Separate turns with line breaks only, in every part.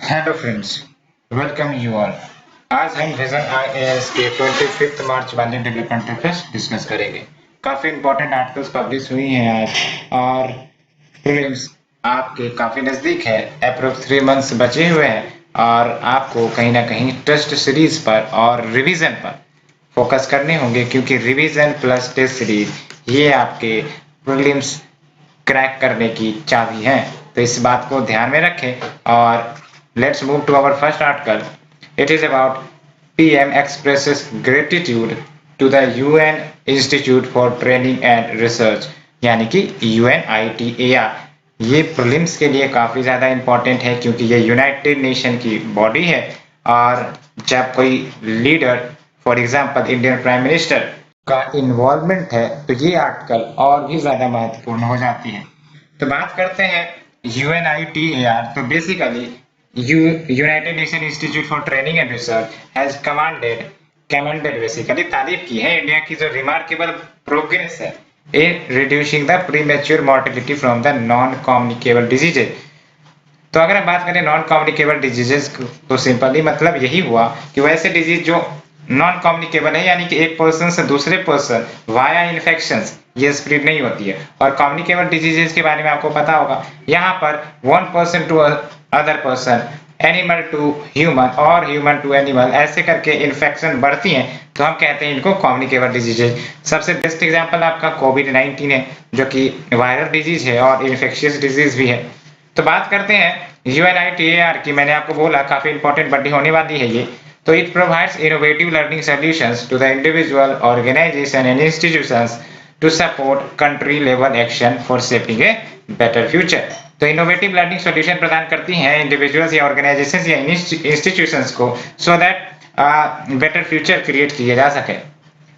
Hello friends, welcome you all. आज हम vision IAS के 25 मार्च वाले डेवलपमेंट पेपर्स डिस्कस करेंगे। काफ़ी इंपॉर्टेंट आर्टिकल्स पब्लिश हुई हैं आज, और प्रीलिम्स आपके काफ़ी नज़दीक है। अप्रोक्स 3 मंथ्स बचे हुए हैं और आपको कहीं ना कहीं टेस्ट सीरीज पर और रिवीजन पर फोकस करने होंगे, क्योंकि रिवीजन प्लस टेस्ट सीरीज ये आपके प्रीलिम्स क्रैक करने की चाबी है। तो इस बात को ध्यान में रखें और let's move to our first article. It is about PM expresses gratitude to the UN institute for training and research, यानी कि यूएनआईटीएआर। ये प्रीलिम्स के लिए काफ़ी ज़्यादा इंपॉर्टेंट है, क्योंकि ये यूनाइटेड नेशन की बॉडी है। और जब कोई leader, for example Indian prime minister का इन्वॉल्वमेंट है, तो ये आर्टिकल और भी ज़्यादा महत्वपूर्ण हो जाती है। तो बात करते हैं यूएनआईटीएआर। तो basically United nation institute for training and research has commanded basically तारीफ की है इंडिया की जो रिमार्केबल प्रोग्रेस है in reducing the premature mortality from the non communicable diseases. तो अगर हम बात करें नॉन कम्युनिकेबल डिजीजेस, तो सिंपली मतलब यही हुआ कि वैसे डिजीज जो नॉन कम्युनिकेबल है, यानी कि एक पर्सन से दूसरे पर्सन वाया इन्फेक्शंस ये स्प्रेड नहीं होती है। और कम्युनिकेबल डिजीजेस के बारे में आपको पता होगा, यहाँ पर one person to other person, animal to human और ह्यूमन टू एनिमल, ऐसे करके इन्फेक्शन बढ़ती हैं, तो हम कहते हैं इनको कम्युनिकेबल डिजीजेज। सबसे बेस्ट एग्जांपल आपका कोविड-19 है, जो कि वायरल डिजीज है और इन्फेक्शियस डिजीज भी है। तो बात करते हैं यूएनआईटीएआर की। मैंने आपको बोला काफी इंपॉर्टेंट बड़ी होने वाली है ये। तो it provides innovative learning solutions to the individual, organisation and institutions to support country level action for shaping a better future. तो इनोवेटिव लर्निंग सॉल्यूशन प्रदान करती हैं इंडिविजुअल्स या ऑर्गेनाइजेशंस या इंस्टीट्यूशंस को, so that better future create किया जा सके।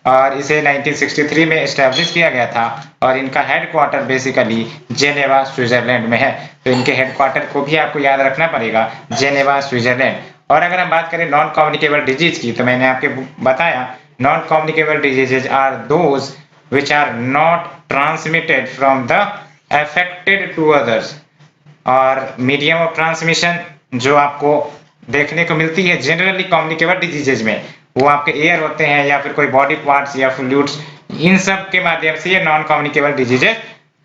और इसे 1963 में एस्टेब्लिश किया गया था, और इनका हेडक्वार्टर बेसिकली जेनेवा स्विट्जरलैंड में है। तो इनके हेडक्वार्टर को भी आपको याद रखना पड़ेगा, जेनेवा स्विट्जरलैंड। और अगर हम बात करें नॉन कम्युनिकेबल डिजीज की, तो मैंने आपको बताया non communicable diseases are those which are not transmitted from the affected to others। और मीडियम ऑफ ट्रांसमिशन जो आपको देखने को मिलती है जनरली कम्युनिकेबल डिजीजेज में, वो आपके एयर होते हैं या फिर कोई बॉडी पार्ट्स या फ्लूइड्स, इन सब के माध्यम से ये नॉन कम्युनिकेबल डिजीजेज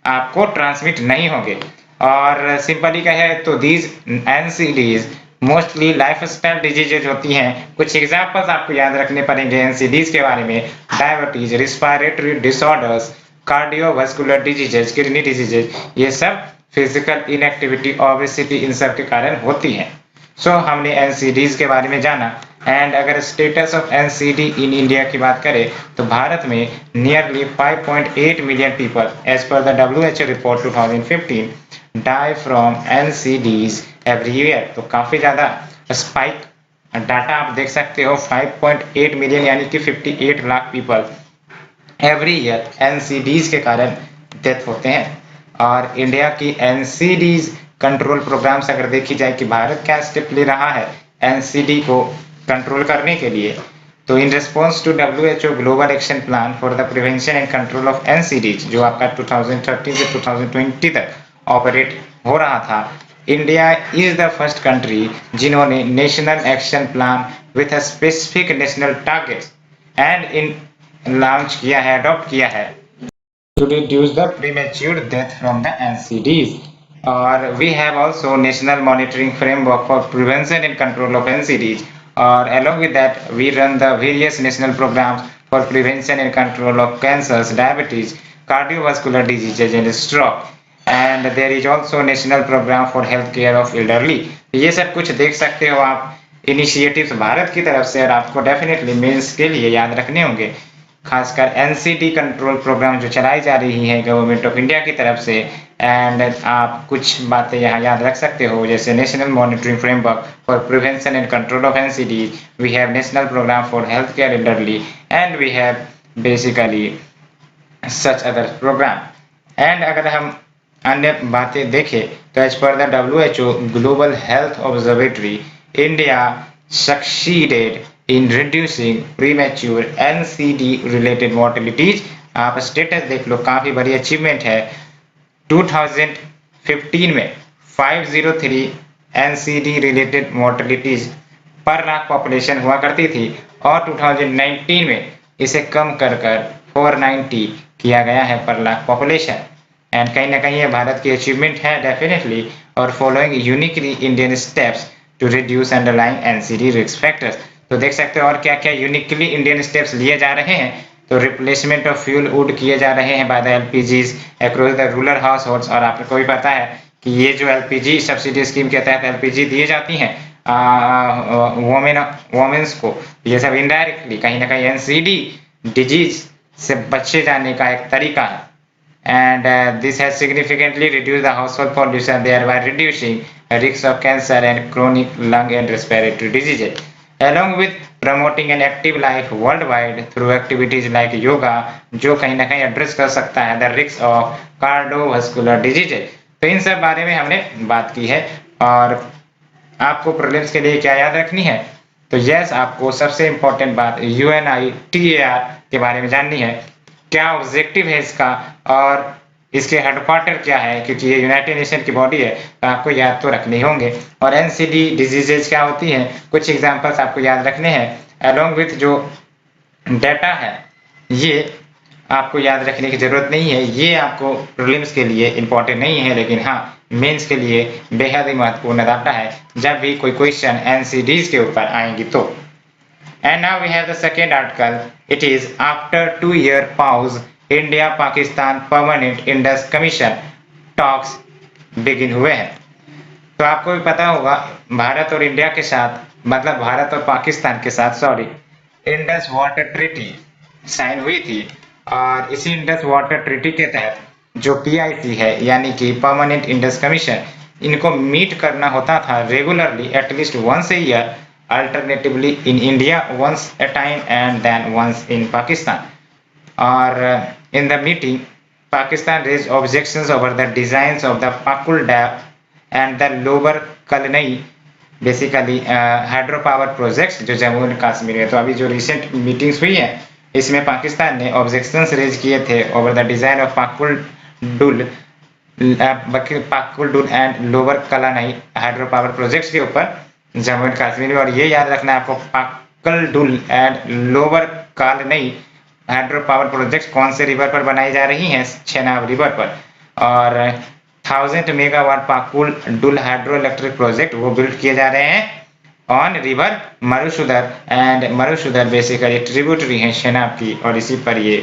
आपको ट्रांसमिट नहीं होंगे। और सिंपली कहे तो these NCDs mostly lifestyle diseases होती हैं। कुछ एग्जांपल्स आपको याद रखने पड़ेंगे एनसीडीज के बारे में: diabetes, respiratory disorders, cardiovascular diseases, kidney diseases, ये सब फिजिकल इनएक्टिविटी, ओबेसिटी, इन सब के कारण होती है। सो हमने एनसीडीज के बारे में जाना। एंड अगर status of NCD in India की बात करें, तो भारत में नियरली 5.8 मिलियन पीपल एज पर the WHO report 2015 die from NCDs every year. तो काफी ज्यादा स्पाइक डाटा आप देख सकते हो, 5.8 मिलियन यानी कि 58 lakh people every year NCDs के कारण डेथ होते हैं। और इंडिया की एनसीडीज कंट्रोल प्रोग्राम्स अगर देखी जाए कि भारत क्या स्टेप ले रहा है एनसीडी को कंट्रोल करने के लिए, तो in response to WHO global action plan for the prevention and control of NCDs, जो आपका 2013 से 2020 तक ऑपरेट हो रहा था, India is the first country जिन्होंने national action plan with specific national targets and in launch किया है, अडॉप्ट किया है to reduce the premature death from the NCDs. Or we have also national monitoring framework for prevention and control of NCDs. Or along with that, we run the various national programs for prevention and control of cancers, diabetes, cardiovascular diseases and stroke. And there is also national program for health care of elderly. ये सब कुछ देख सकते हो आप initiatives Bharat की तरफ से, और आपको डेफिनेटली मेंस के लिए याद रखने होंगे। खासकर एनसीडी कंट्रोल प्रोग्राम जो चलाई जा रही है गवर्नमेंट ऑफ इंडिया की तरफ से। एंड आप कुछ बातें यहाँ याद रख सकते हो, जैसे national monitoring framework for prevention and control of NCD, we have national programme for health care elderly, and we have basically such other programme. And अगर हम अन्य बातें देखें, तो एज पर the WHO global health observatory, India succeeded in reducing premature NCD related mortalities। आप status देख लो, काफी बड़ी अचीवमेंट है। 2015 में 503 एनसीडी रिलेटेड मोर्टेलिटीज पर लाख पॉपुलेशन हुआ करती थी और 2019 में इसे कम कर 490 किया गया है पर लाख पॉपुलेशन। एंड कहीं ना कहीं ये भारत की अचीवमेंट है डेफिनेटली, और following uniquely Indian steps to reduce underlying NCD risk factors. तो देख सकते हो और क्या क्या यूनिकली इंडियन स्टेप्स लिए जा रहे हैं। तो रिप्लेसमेंट ऑफ फ्यूल वुड किए जा रहे हैं by the LPGs across the rural households. और आपको भी पता है कि ये जो एलपीजी सब्सिडी स्कीम के तहत एलपीजी दिए जाती हैं वोमेन्स को, ये सब इनडायरेक्टली कहीं ना कहीं एनसीडी डिजीज से बचे जाने का एक तरीका है। And this has significantly reduced the household pollution, thereby reducing risks of cancer and chronic lung and respiratory diseases, along with promoting an active life worldwide through activities like yoga, जो कहीं ना कहीं एड्रेस कर सकता है the risks of cardiovascular diseases। तो इन सब बारे में हमने बात की है। और आपको प्रीलिम्स के लिए क्या याद रखनी है, तो यस आपको सबसे इंपॉर्टेंट बात UNITAR के बारे में जाननी है, क्या ऑब्जेक्टिव है इसका और इसके हेडक्वार्टर क्या है, क्योंकि ये यूनाइटेड नेशन की बॉडी है तो आपको याद तो रखने होंगे। और एनसीडी डिजीजेज क्या होती हैं, कुछ एग्जांपल्स आपको याद रखने हैं, अलोंग विथ जो डाटा है ये आपको याद रखने की जरूरत नहीं है, ये आपको प्रीलिम्स के लिए इंपॉर्टेंट नहीं है, लेकिन हाँ मेंस के लिए बेहद ही महत्वपूर्ण डाटा है जब भी कोई क्वेश्चन एनसीडीज के ऊपर आएंगी तो। And now we have the second article. It is after 2-year pause, India-Pakistan Permanent Indus Commission talks begin हुए हैं। तो आपको भी पता होगा भारत और इंडिया के साथ, मतलब भारत और पाकिस्तान के साथ sorry, Indus water treaty sign हुई थी। और इसी इंडस वाटर ट्रीटी के तहत जो पीआईसी है यानी कि परमानेंट इंडस कमीशन, इनको मीट करना होता था regularly at least once a year, alternatively in India once a time and then once in Pakistan. Or in the meeting, Pakistan raised objections over the designs of the Pakul Dam and the Lower Kalnai basically hydropower projects जो Jammu and Kashmir में। तो अभी जो recent meetings हुई है इसमें पाकिस्तान ने objections raise किए थे over the design of Pakal Dul and lower Kalnai hydro power projects के ऊपर जम्मू एंड कश्मीर में। और ये याद रखना है आपको, Pakal Dul and lower Kalnai hydro power project कौन से रिवर पर बनाई जा रही हैं, चेनाब रिवर पर। और 1000 megawatt Pakal Dul hydro electric project वो बिल्ड किए जा रहे हैं on river Marusudar. And Marusudar basically tributary है चेनाब की, और इसी पर ये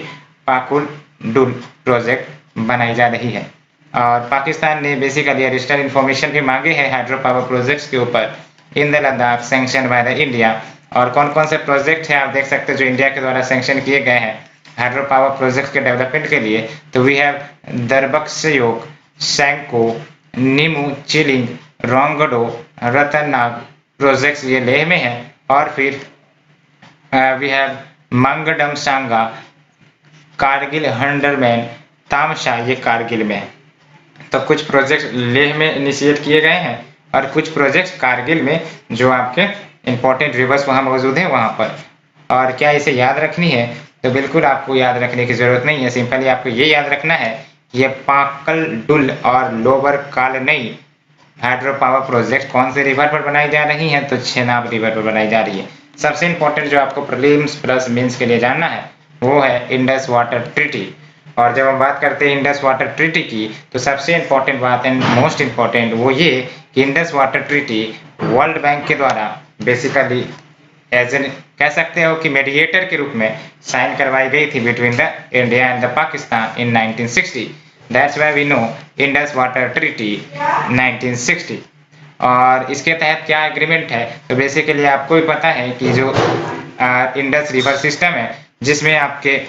पाकुल डुल प्रोजेक्ट बनाई जा रही है। और पाकिस्तान ने बेसिकली एडिशनल इन्फॉर्मेशन भी मांगे हैं हाइड्रो पावर प्रोजेक्ट्स के ऊपर in the Ladakh sanction by the India. और कौन कौन से प्रोजेक्ट है आप देख सकते हो जो इंडिया के द्वारा सैंक्शन किए गए हैं हाइड्रो पावर प्रोजेक्ट के डेवलपमेंट के लिए। तो we have दरबक्सयोक, Senco, Neemu, chilling, रोंगडो, रतननाग projects ये लेह में है। और फिर वी हैव मंगडम सांगा, कारगिल हंडरमैन, तामशा ये कारगिल में है। तो कुछ प्रोजेक्ट लेह में इनिशिएट किए गए हैं और कुछ प्रोजेक्ट कारगिल में जो आपके इंपॉर्टेंट रिवर्स वहां मौजूद है वहां पर। और क्या इसे याद रखनी है, तो बिल्कुल आपको याद रखने की जरूरत नहीं है, सिंपली आपको ये याद रखना है ये पाकल डुल और lower Kalnai hydro power project कौन से रिवर पर बनाई जा रही हैं, तो चेनाब रिवर पर बनाई जा रही है। सबसे इंपॉर्टेंट जो आपको प्रीलिम्स प्लस मेंस के लिए जानना है वो है इंडस वाटर ट्रीटी। और जब हम बात करते हैं इंडस वाटर ट्रीटी की, तो सबसे इंपॉर्टेंट बात एंड मोस्ट इंपॉर्टेंट वो ये कि Indus water treaty world bank के द्वारा बेसिकली एज एन कह सकते हो कि मेडिएटर के रूप में साइन करवाई गई थी between the India and the Pakistan in 1960। That's why we know Indus water treaty 1960। और इसके तहत क्या एग्रीमेंट है, तो बेसिकली आपको भी पता है कि जो इंडस रिवर सिस्टम है जिसमें आपके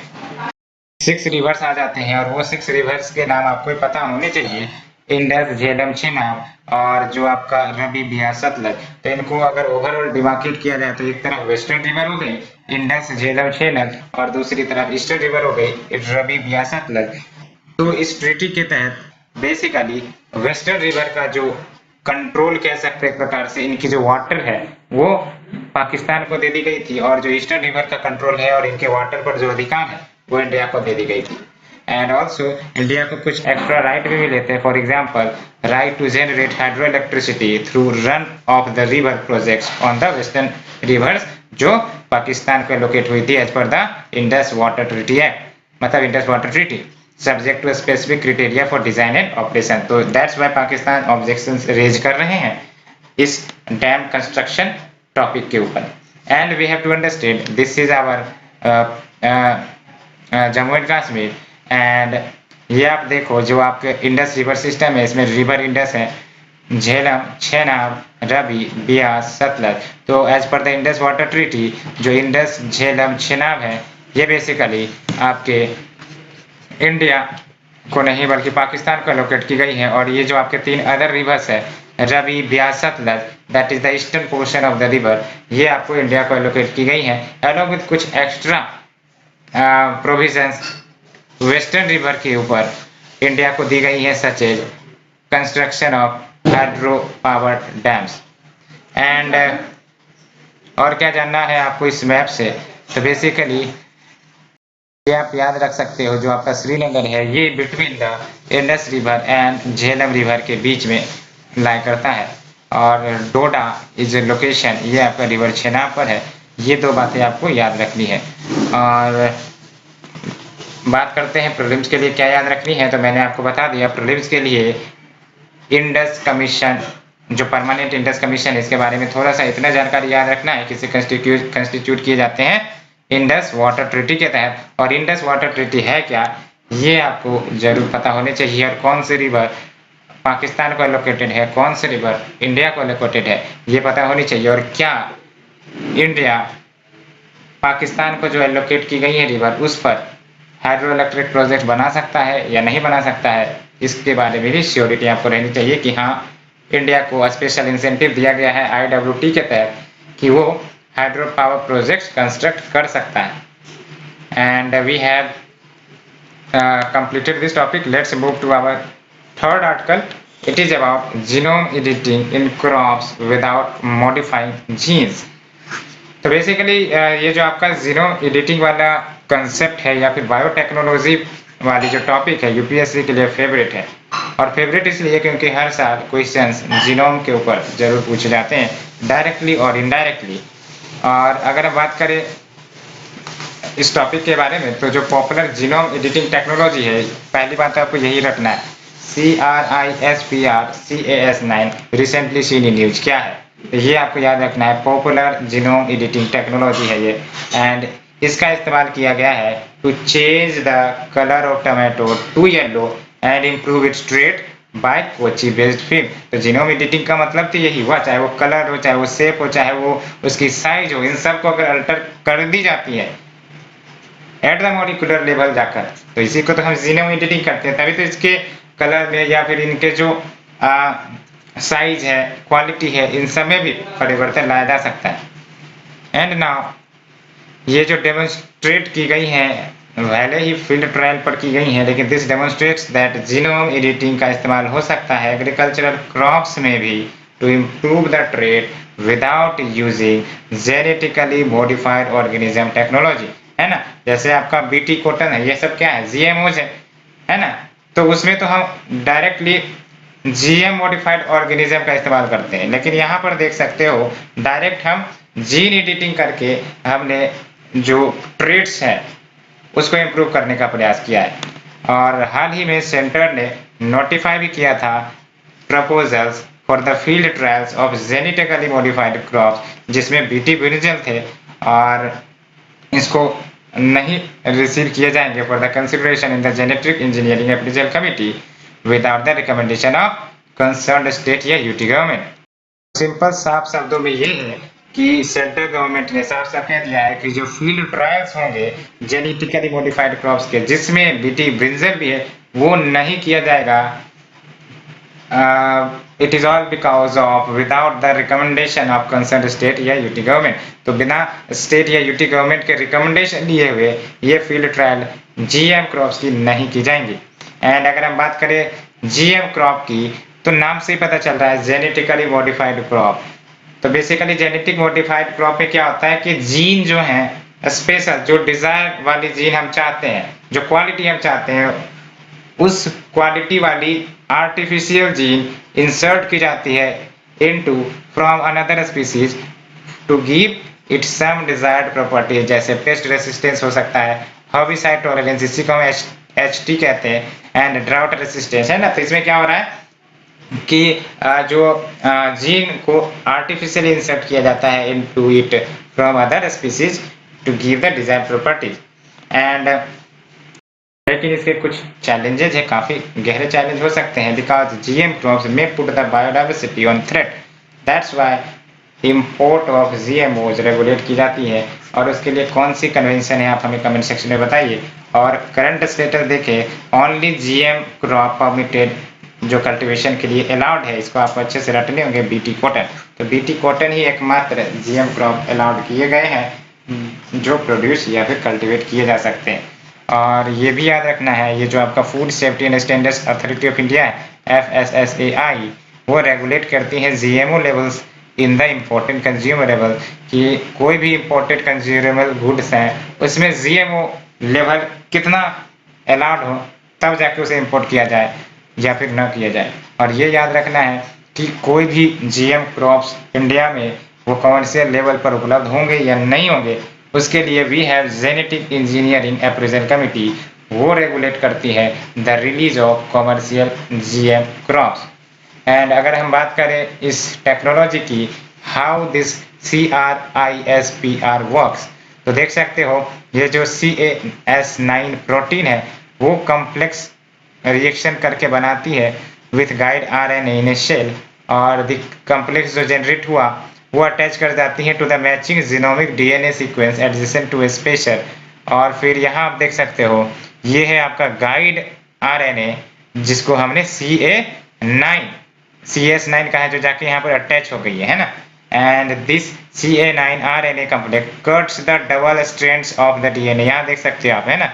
6 रिवर्स आ जाते हैं, और वो 6 रिवर्स के नाम आपको ही पता होने चाहिए, इंडस, झेलम, चेनाब और जो आपका रवि, बिहार, सतलज। तो इनको अगर ओवरऑल डिमार्केट किया जाए तो एक तरफ वेस्टर्न रिवर हो गई इंडस, झेलम, चेनाब, और दूसरी तरफ ईस्टर्न रिवर हो गई रवि, बिहार, सतलज। तो इस ट्रीटी के तहत बेसिकली वेस्टर्न रिवर का जो कंट्रोल कह सकते हैं एक प्रकार से, इनकी जो वाटर है वो पाकिस्तान को दे दी गई थी, और जो ईस्टर्न रिवर का कंट्रोल है और इनके वाटर पर जो अधिकार है वो इंडिया को दे दी गई थी। एंड ऑल्सो इंडिया को कुछ एक्स्ट्रा राइट भी मिले थे, for example right to generate hydro electricity through run of the river projects on the western rivers, जो पाकिस्तान को एलोकेट हुई थी एज पर the Indus water treaty act, मतलब Indus water treaty, subject to specific criteria for design and operation. तो that's why Pakistan objections raise कर रहे हैं इस डैम कंस्ट्रक्शन टॉपिक के ऊपर। And we have to understand this is our Jammu and Kashmir. And ये आप देखो जो आपके इंडस रिवर सिस्टम है, इसमें रिवर इंडस है, झेलम, चेनाब, रवि, बियास, सतलज। तो एज पर द इंडस वाटर ट्रीटी जो इंडस, झेलम, चेनाब है, ये बेसिकली आपके इंडिया को नहीं बल्कि पाकिस्तान को एलोकेट की गई है। और ये जो आपके 3 अदर रिवर्स है, Ravi, Beas, Sutlej, that is the eastern portion of the river, ये आपको इंडिया को एलोकेट की गई है अलॉन्ग विद कुछ एक्स्ट्रा प्रोविजंस वेस्टर्न रिवर के ऊपर इंडिया को दी गई है, such as construction of hydro power dams. And और क्या जानना है आपको इस मैप से, तो बेसिकली ये आप याद रख सकते हो, जो आपका श्रीनगर है ये between the Indus river and Jhelum river के बीच में लाई करता है। और डोडा इज लोकेशन, ये आपका रिवर चेनाब पर है। ये 2 बातें आपको याद रखनी है। और बात करते हैं प्रीलिम्स के लिए क्या याद रखनी है, तो मैंने आपको बता दिया प्रीलिम्स के लिए इंडस कमीशन, जो परमानेंट इंडस कमीशन, इसके बारे में थोड़ा सा इतना जानकारी याद रखना है कि इसे कंस्टिट्यूट किए जाते हैं इंडस वाटर ट्रीटी के तहत। और इंडस वाटर ट्रीटी है क्या, ये आपको जरूर पता होने चाहिए। और कौन से रिवर पाकिस्तान को एलोकेटेड है, कौन से रिवर इंडिया को एलोकेटेड है, ये पता होनी चाहिए। और क्या इंडिया पाकिस्तान को जो एलोकेट की गई है रिवर, उस पर हाइड्रो इलेक्ट्रिक प्रोजेक्ट बना सकता है या नहीं बना सकता है, इसके बारे में भी श्योरिटी आपको रहनी चाहिए कि हाँ इंडिया को स्पेशल इंसेंटिव दिया गया है IWT के तहत कि वो हाइड्रो पावर प्रोजेक्ट कंस्ट्रक्ट कर सकता है। And we have completed this topic. Let's move to our third article. It is about genome editing in crops without modifying genes. तो बेसिकली ये जो आपका जीनोम एडिटिंग वाला कंसेप्ट है या फिर बायोटेक्नोलॉजी वाली जो टॉपिक है, यूपीएससी के लिए फेवरेट है। और फेवरेट इसलिए क्योंकि हर साल क्वेश्चंस जीनोम के ऊपर जरूर पूछे जाते हैं, डायरेक्टली और इनडायरेक्टली। और अगर हम बात करें इस टॉपिक के बारे में, तो जो पॉपुलर जीनोम एडिटिंग टेक्नोलॉजी है, पहली बात आपको यही रखना है, CRISPR-Cas9 recently seen in news क्या है, तो ये आपको याद रखना है। पॉपुलर जीनोम एडिटिंग टेक्नोलॉजी है ये, एंड इसका इस्तेमाल किया गया है to change the colour of tomato to yellow and improve its trait by Kochi based firm. तो जीनोम एडिटिंग का मतलब तो यही हुआ, चाहे वो कलर हो, चाहे वो शेप हो, चाहे वो उसकी साइज हो, इन सब को अगर अल्टर कर दी जाती है एट द मॉलिक्यूलर लेवल जाकर, तो इसी को तो हम जीनोम एडिटिंग करते हैं। तभी तो इसके कलर में या फिर इनके जो साइज है, क्वालिटी है, इन सब में भी परिवर्तन लाया जा सकता है। एंड नाउ ये जो डेमोन्स्ट्रेट की गई है, भले ही फील्ड ट्रायल पर की गई है, लेकिन this demonstrates that genome editing का इस्तेमाल हो सकता है एग्रीकल्चरल क्रॉप्स में भी to improve the trait without using genetically modified organism technology, है ना। जैसे आपका बीटी कॉटन है, ये सब क्या है, जीएमओज है ना। तो उसमें तो हम डायरेक्टली जीएम मॉडिफाइड ऑर्गेनिज्म का इस्तेमाल करते हैं, लेकिन यहाँ पर देख सकते हो डायरेक्ट हम जीन एडिटिंग करके हमने जो ट्रेड्स हैं उसको इम्प्रूव करने का प्रयास किया है। और हाल ही में सेंटर ने नोटिफाई भी किया था proposals for the field trials of genetically modified crops, जिसमें बीटी ब्रिंजल थे, और इसको नहीं रिसीव किए जाएंगे for the consideration in the genetic engineering appraisal committee without the recommendation of concerned state या यूटी गवर्नमेंट। सिंपल साफ शब्दों में ये है कि सेंट्रल गवर्नमेंट ने साफ साफ कह दिया है कि जो फील्ड ट्रायल्स होंगे जेनेटिकली मॉडिफाइड क्रॉप्स के, जिसमें बीटी ब्रिंजल भी है, वो नहीं किया जाएगा। It is all because of without the recommendation of concern state या यूटी गवर्नमेंट। तो बिना स्टेट या यूटी गवर्नमेंट के रिकमेंडेशन लिए हुए ये फील्ड ट्रायल जीएम क्रॉप्स की नहीं की जाएंगी। एंड अगर हम बात करें जीएम क्रॉप की, तो नाम से ही पता चल रहा है जेनेटिकली मॉडिफाइड क्रॉप। तो बेसिकली जेनेटिक मॉडिफाइड क्रॉप में क्या होता है कि जीन जो है स्पेशल, जो डिजायर वाली जीन हम चाहते हैं जो क्वालिटी हम चाहते हैं उस क्वालिटी वाली आर्टिफिशियल जीन इंसर्ट की जाती है into from another species to give it some desired property, जैसे पेस्ट रेसिस्टेंस हो सकता है, हर्बिसाइड टॉलरेंस इसी को हम HT कहते हैं, एंड ड्राउट रेसिस्टेंस है ना। तो इसमें क्या हो रहा है कि जो जीन को आर्टिफिशियली इंसर्ट किया जाता है into it from other species to give the desired properties. And लेकिन इसके कुछ चैलेंजेस है, काफी गहरे चैलेंज हो सकते हैं, बिकॉज GM क्रॉप्स में put the biodiversity on threat, that's why import of GMOs regulate की जाती है। और उसके लिए कौन सी कन्वेंशन है आप हमें कमेंट सेक्शन में बताइए। और करंट स्टेटस देखें, ओनली GM क्रॉप परमिटेड जो कल्टीवेशन के लिए अलाउड है, इसको आपको अच्छे से रटने होंगे, BT कॉटन। तो BT कॉटन ही एकमात्र GM क्रॉप अलाउड किए गए हैं जो प्रोड्यूस या फिर कल्टीवेट किए जा सकते हैं। और ये भी याद रखना है, ये जो आपका food safety and standards authority of India है FSSAI, वो रेगुलेट करती है GMO levels in the important consumable, कि कोई भी इम्पोर्टेंट कंज्यूमरेबल गुड्स हैं उसमें GMO लेवल कितना अलाउड हो तब जाके उसे इंपोर्ट किया जाए या फिर न किया जाए। और ये याद रखना है कि कोई भी GM क्रॉप्स इंडिया में वो कमर्शियल लेवल पर उपलब्ध होंगे या नहीं होंगे, उसके लिए we have genetic engineering appraisal committee, वो रेगुलेट करती है the release of commercial GM crops. And अगर हम बात करें इस टेक्नोलॉजी की, हाउ दिस CRISPR वर्क्स, तो देख सकते हो ये जो CAS9 प्रोटीन है वो कॉम्प्लेक्स रिएक्शन करके बनाती है with guide RNA in a cell, और द कॉम्प्लेक्स जो जनरेट हुआ वो अटैच कर जाती है to the matching genomic DNA sequence adjacent to a special. और फिर यहाँ आप देख सकते हो ये है आपका गाइड RNA जिसको हमने CS9 कहा है, जो जाके यहाँ पर अटैच हो गई है ना। And this CA9 RNA complex cuts the double strands of the DNA, यहाँ देख सकते हो आप, है ना।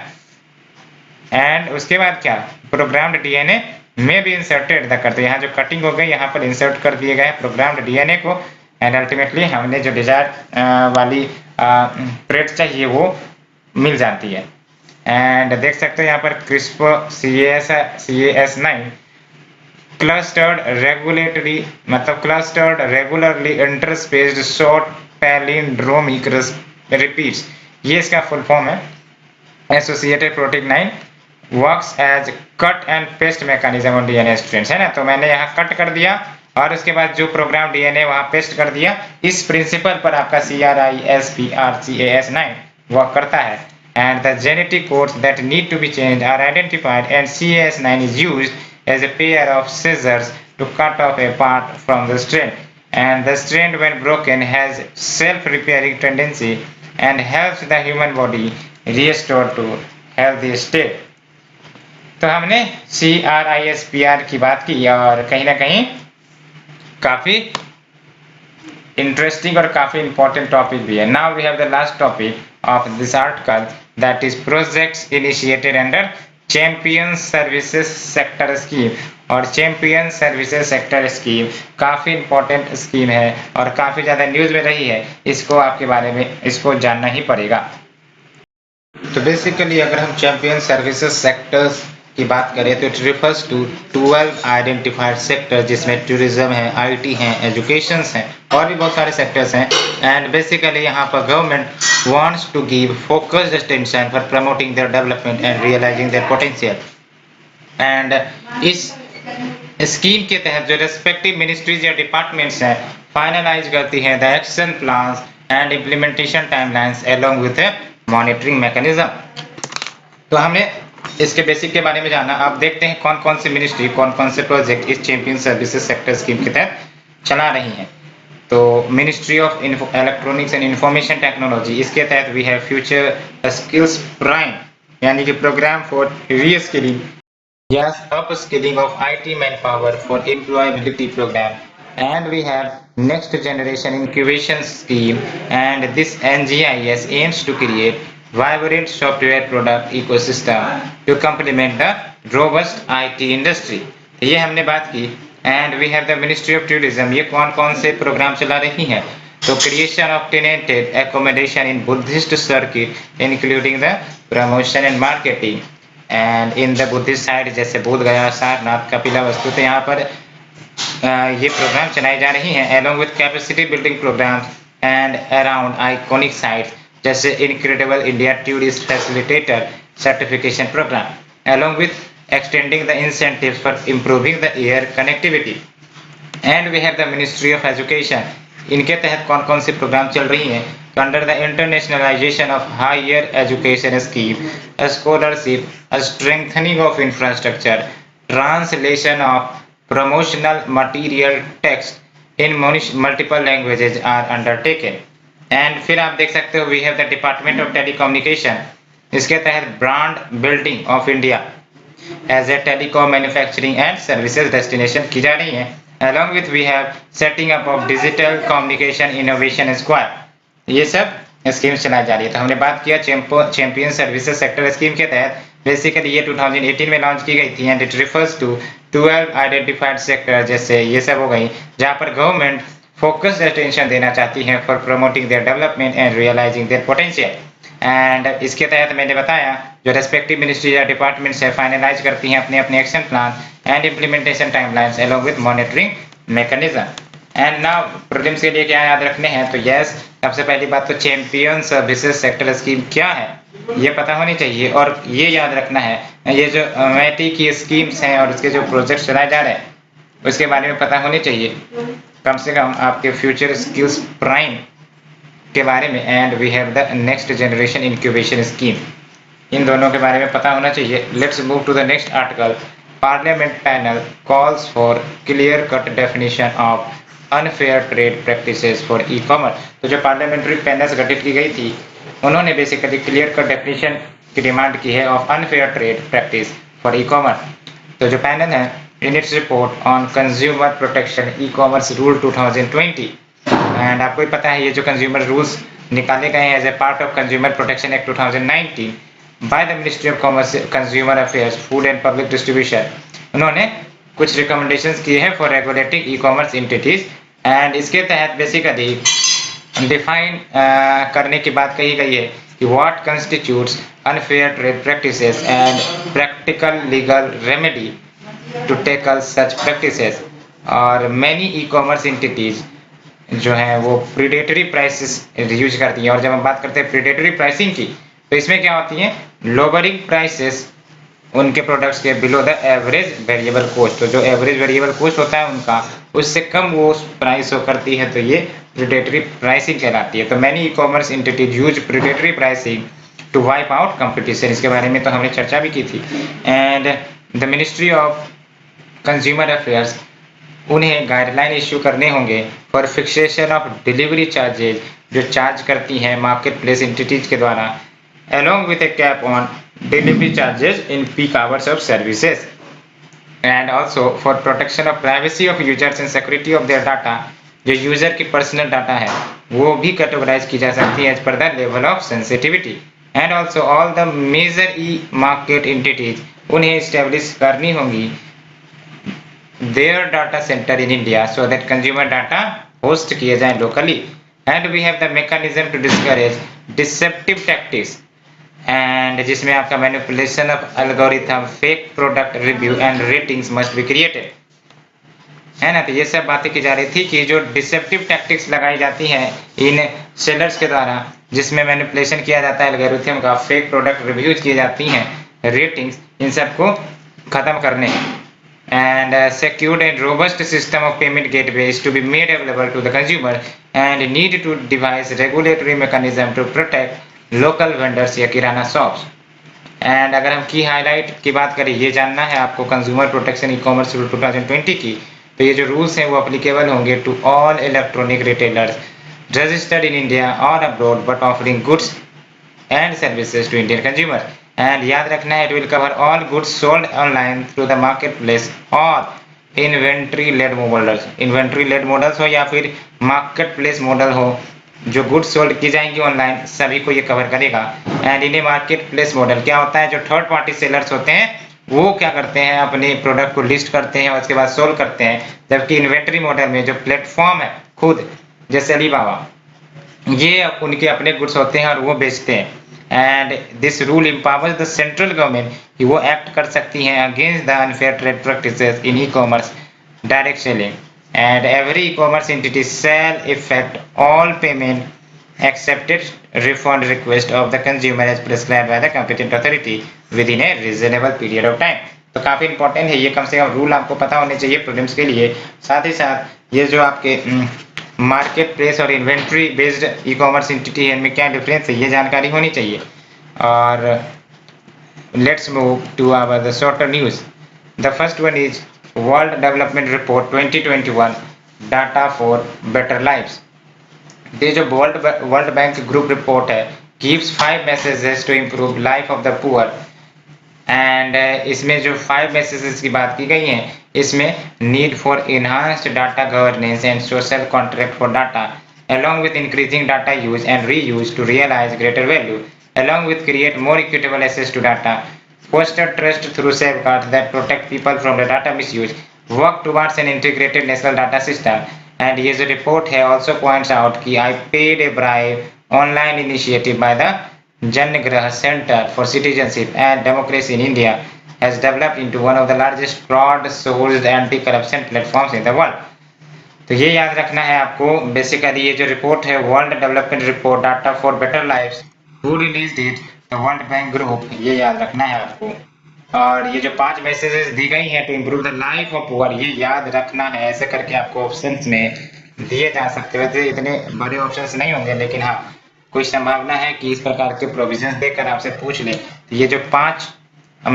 एंड उसके बाद क्या, प्रोग्राम्ड DNA में भी इंसर्टेड द करते, यहाँ जो कटिंग हो गई यहाँ पर इंसर्ट कर दिए गए प्रोग्राम्ड DNA को, एंड अल्टीमेटली हमने जो डिजायर वाली ट्रेड चाहिए वो मिल जाती है। एंड देख सकते हो यहाँ पर CRISPR क्लस्टर्ड रेगुलेटरी मतलब clustered regularly interspaced short palindromic repeats, ये इसका फुल फॉर्म है। Associated protein 9 works as cut and paste mechanism on DNA strands, है ना। तो मैंने यहाँ कट कर दिया और उसके बाद जो प्रोग्राम DNA वहाँ पेस्ट कर दिया, इस प्रिंसिपल पर आपका CRISPR CAS9 वर्क करता है। And the genetic codes that need to be changed are identified and CAS9 is used as a pair of scissors to cut off a part from the strand, and the strand when broken has self-repairing tendency and helps the human body restore to healthy state। तो हमने CRISPR की बात की और कहीं ना कहीं काफी इंटरेस्टिंग और काफी इंपॉर्टेंट टॉपिक भी है। Now we have the last topic of this article, that is projects initiated under champion services sector scheme. और चैंपियन सर्विसेज सेक्टर स्कीम काफी इंपॉर्टेंट स्कीम है और काफी ज्यादा न्यूज में रही है, इसको आपके बारे में इसको जानना ही पड़ेगा। तो बेसिकली अगर हम चैंपियन सर्विसेज सेक्टर्स की बात करें तो it refers to 12 identified sector, जिसमें टूरिज्म है, IT है, एजुकेशन है और भी बहुत सारे सेक्टर्स हैं। एंड बेसिकली यहाँ पर government wants to give focused attention for promoting their development and realising their potential. And इस स्कीम के तहत जो रेस्पेक्टिव मिनिस्ट्रीज या डिपार्टमेंट्स हैं फाइनलाइज करती हैं the action plans and implementation timelines along with monitoring mechanism. तो हमने इसके बेसिक के बारे में जाना। आप देखते हैं कौन कौन से मिनिस्ट्री कौन कौन से प्रोजेक्ट इस चैंपियन सर्विसेज सेक्टर स्कीम के तहत चला रही हैं। तो ministry of electronics and information technology, इसके तहत we have future skills prime, यानी कि प्रोग्राम फॉर रीस्किलिंग या upskilling of IT manpower for employability programme. And we have next generation incubation scheme, and this NGIS aims to create vibrant software product ecosystem to complement the robust IT industry। ये हमने बात की। And we have the ministry of tourism, ये कौन कौन से programme चला रही हैं। So creation of tenanted accommodation in Buddhist circuit, including the promotion and marketing. And in the Buddhist side, जैसे बोध गया, सारनाथ, कपिलवस्तु, तो यहाँ पर ये प्रोग्राम चलाई जा रही हैं along with capacity building programs and around iconic sites जैसे Incredible India Tourist Facilitator Certification Program, along with extending the incentives for improving the air connectivity. And we have the Ministry of Education. इनके तहत कौन कौन C program चल रही हैं? Under the internationalization of higher education scheme, a scholarship, a strengthening of infrastructure, translation of promotional material text in multiple languages are undertaken. And फिर आप देख सकते हो we have the Department of Telecommunication. इसके तहत brand building of India as a telecom manufacturing and services destination की जा रही है. along with we have setting up of digital communication innovation squad. ये सब स्कीम्स चलाई जा रही है. तो हमने बात किया चैंपियन सर्विसेज सेक्टर स्कीम के तहत. बेसिकली ये 2018 में लॉन्च की गई थी and it refers to 12 identified sector, जैसे ये सब हो गई जहां पर गवर्नमेंट फोकस्ड अटेंशन देना चाहती है for promoting their development and realising their potential. And इसके तहत मैंने बताया जो रेस्पेक्टिव मिनिस्ट्री या डिपार्टमेंट्स है फाइनलाइज करती हैं अपने अपने action plan and implementation timelines along with monitoring mechanism. And now prelims के लिए क्या याद रखने हैं? तो यस, सबसे पहली बात तो चैंपियन सर्विसेज सेक्टर स्कीम क्या है ये पता होनी चाहिए, और ये याद रखना है ये जो मैटी की स्कीम्स हैं और उसके जो प्रोजेक्ट चलाए जा रहे हैं उसके बारे में पता होनी चाहिए कम से कम आपके फ्यूचर स्किल्स प्राइम के बारे में. And we have the next generation incubation scheme, इन दोनों के बारे में पता होना चाहिए. Let's move to the next article. Parliament panel calls for clear cut definition of unfair trade practices for e commerce. तो जो पार्लियामेंट्री पैनल्स गठित की गई थी उन्होंने बेसिकली क्लियर कट डेफिनेशन की डिमांड की है of unfair trade practice for e commerce. तो जो पैनल है in its report on consumer protection e commerce rule 2020, and आपको ही पता है ये जो कंज्यूमर रूल्स निकाले गए हैं as a part of consumer protection act 2019 by the ministry of commerce consumer affairs food and public distribution. उन्होंने कुछ रिकमेंडेशंस किए हैं for regulating e commerce entities. And इसके तहत बेसिकली डिफाइन करने की बात कही गई है कि what constitutes unfair trade practices and practical legal remedy to tackle such practices. और मैनी ई कॉमर्स एंटिटीज जो है वो प्रीडेटरी प्राइसेस यूज करती हैं. और जब हम बात करते हैं प्रीडेटरी प्राइसिंग की तो इसमें क्या होती है? लोअरिंग प्राइसेस उनके प्रोडक्ट्स के below the average variable cost. तो जो एवरेज वेरिएबल कॉस्ट होता है उनका उससे कम वो प्राइस हो करती है तो ये प्रीडेटरी प्राइसिंग कहलाती है. तो many e commerce entities use predatory pricing to wipe out competition. इसके बारे में तो हमने चर्चा भी की थी. And the ministry of consumer affairs उन्हें गाइडलाइन इश्यू करने होंगे for fixation of delivery charges जो चार्ज करती हैं मार्केट प्लेस एंटिटीज के द्वारा along with a cap on delivery charges in peak hours of services, and also for protection of privacy of users and security of their data. जो user की personal data है वो भी categorise की जा सकती है एज पर the level of sensitivity. And also all the major e market entities उन्हें इस्टेब्लिश करनी होंगी their data center in India so that consumer data host किए जाए locally. And we have the mechanism to discourage deceptive tactics, and जिसमें आपका manipulation of algorithm, fake product review and ratings must be created. है ना? तो ये सब बातें की जा रही थी कि जो डिसेप्टिव टैक्टिक्स लगाई जाती हैं इन सेलर्स के द्वारा जिसमें मैनिपुलेशन किया जाता है एल्गोरिथम का, फेक प्रोडक्ट रिव्यूज की जाती हैं, रेटिंग्स, इन सबको खत्म करने. And secured and robust system of payment gateway is to be made available to the consumer and need to devise regulatory mechanism to protect local vendors या किराना shops. And अगर हम की हाईलाइट की बात करें, ये जानना है आपको consumer protection e commerce rule 2020 की, तो ये जो रूल्स हैं वो अप्लीकेबल होंगे to all electronic retailers registered in India और abroad but offering goods and services to Indian consumer. And याद रखना है it will cover all goods sold online through the market place और inventory led models. Inventory led models हो या फिर market place model हो, जो गुड्स सोल्ड की जाएंगी ऑनलाइन सभी को ये कवर करेगा. And in market place model क्या होता है? जो थर्ड पार्टी सेलर्स होते हैं वो क्या करते हैं? अपने प्रोडक्ट को लिस्ट करते हैं और उसके बाद सोल्व करते हैं. जबकि इन्वेंट्री मॉडल में जो प्लेटफॉर्म है खुद जैसे अलीबाबा ये उनके अपने गुड्स होते हैं और वो बेचते हैं। And this rule empowers the central government कि वो एक्ट कर सकती हैं against the unfair trade practices in e commerce direct selling, and every e commerce entity shall effect all payment accepted refund request of the consumer as prescribed by the competent authority within a reasonable period of time। तो काफी important है ये, कम से कम rule आपको पता होने चाहिए prelims के लिए। साथ ही साथ ये जो आपके मार्केट प्लेस और इन्वेंट्री बेस्ड ई कॉमर्स एंटिटी है इनमें क्या डिफरेंस है ये जानकारी होनी चाहिए। और let's move to our the shorter news. The first one is world development report 2021 data for better lives. ये जो वर्ल्ड बैंक ग्रुप रिपोर्ट है gives 5 messages to improve life of the poor, and इसमें जो 5 messages की बात की गई है इसमें need for enhanced data governance and social contract for data along with increasing data use and reuse to realize greater value, along with create more equitable access to data, foster trust through safeguards that protect people from the data misuse, work towards an integrated national data system। And ये जो report है also points out कि I paid a bribe online initiative by the Janaagraha centre for citizenship and democracy in India has developed into one of the largest broad sourced anti corruption platforms in the world. तो ये याद रखना है आपको। Basically ये जो report है world development report data for better lives, who released it, the world bank group, ये याद रखना है आपको। और ये जो 5 मैसेजेस दी गई हैं to improve the life of poor, ये याद रखना है। ऐसे करके आपको ऑप्शंस में दिए जा सकते हैं। वैसे इतने बड़े ऑप्शंस नहीं होंगे लेकिन हाँ कुछ संभावना है कि इस प्रकार के प्रोविजंस देकर आपसे पूछ ले। तो ये जो 5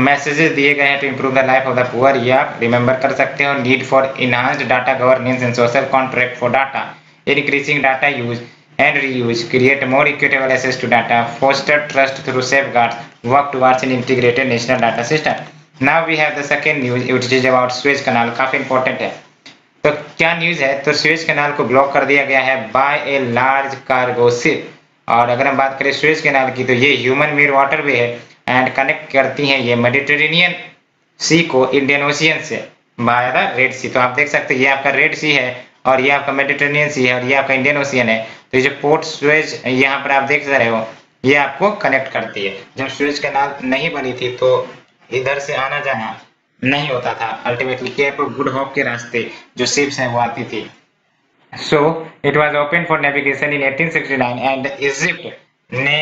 मैसेजेस दिए गए हैं to improve the life of the poor ये आप रिमेंबर कर सकते हो। Need for enhanced data governance and social contract for data, increasing data use and reuse, create more equitable access to data, foster trust through safeguards, work towards an integrated national data system। Now we have the second news which is about Suez Canal। काफी important है। तो क्या news है, तो Suez canal को block कर दिया गया है by a large cargo ship. और अगर हम बात करें सुएज कैनाल की तो ये ह्यूमन मेड वाटरवे है एंड कनेक्ट करती हैं ये मेडिटेरेनियन सी को इंडियन ओशियन से बाय द रेड सी। तो आप देख सकते हैं ये आपका रेड सी है और ये आपका मेडिटेरेनियन सी है और ये आपका इंडियन ओशियन है। तो ये जो पोर्ट सुएज यहाँ पर आप देख रहे हो ये आपको कनेक्ट करती है। जब सुएज कैनाल नहीं बनी थी तो इधर से आना जाना नहीं होता था, ultimately cape of good hope के रास्ते जो शिप्स हैं वो आती थी। So it was open for navigation in 1869 and Egypt ने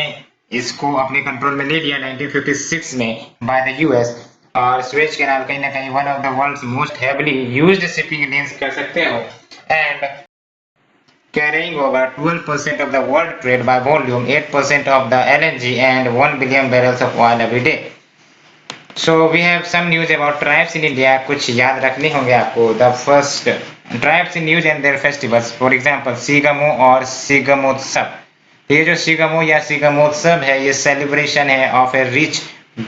इसको अपने कंट्रोल में ले लिया 1956 में बाय द यूएस। और सुएज कैनाल कहीं ना कहीं one of the world's most heavily used shipping lanes कह सकते हो and carrying over 12% of the world trade by volume, 8% of the LNG and 1 billion barrels of oil every day। So we have some news about tribes in India, कुछ याद रखने होंगे आपको। The first tribes in news and their festivals, for example Shigmo और सिगमोत्सव। ये जो सिगमो या सिगमोत्सव है ये सेलिब्रेशन है of A rich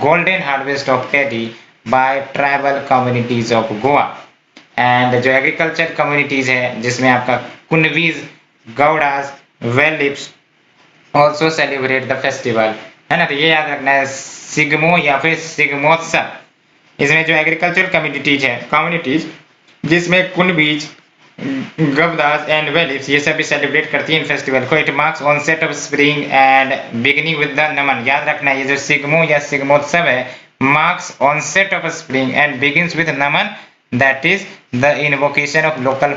golden harvest of paddy bye tribal communities of Goa. And जो एग्रीकल्चर कम्युनिटीज है जिसमें आपका कुनवीज, गौड़ास, वेलिप्स ऑल्सो सेलिब्रेट द फेस्टिवल, है ना। तो ये याद रखना है सिगमो या फिर सिगमोत्सव। इसमें जो एग्रीकल्चर कम्युनिटीज जिसमें कुनबीज, गवदास एंड वेलिप्स ये सभी सेलिब्रेट करती हैं इन फेस्टिवल को। It marks onset of spring and beginning with the Naman. याद रखना है ये जो सिगमो या सिगमोत्सव है marks onset of spring and begins with Naman, that is the invocation of local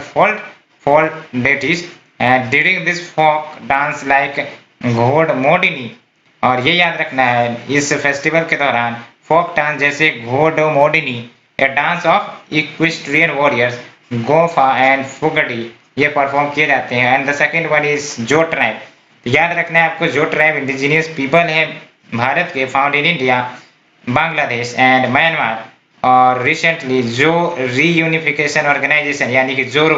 folk deities and during this folk dance like घोड़ मोडिनी। और ये याद रखना है इस फेस्टिवल के दौरान फोक डांस जैसे घोड़ मोडिनी, ए डांस ऑफ इक्वेस्ट्रियन वॉरियर्स, गोफा एंड फुगडी ये परफॉर्म किए जाते हैं। And the second one is जो ट्राइब। याद रखना है आपको जो ट्राइब इंडिजिनियस पीपल है भारत के, found in India, Bangladesh and Myanmar. और रिसेंटली जो रीयूनिफिकेशन ऑर्गेनाइजेशन यानी कि ZORO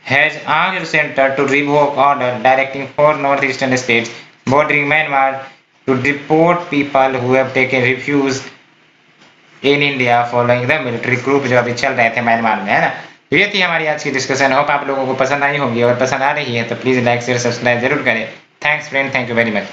has asked centre to revoke order directing 4 north eastern states bordering Myanmar to deport people who have taken refuge in India following the military group जो अभी चल रहे थे Myanmar में, है ना। तो ये थी हमारी आज की डिस्कशन। होप आप लोगों को पसंद आई होगी। अगर पसंद आ रही है तो प्लीज लाइक शेयर सब्सक्राइब जरूर करें। Thanks friend, thank you very much.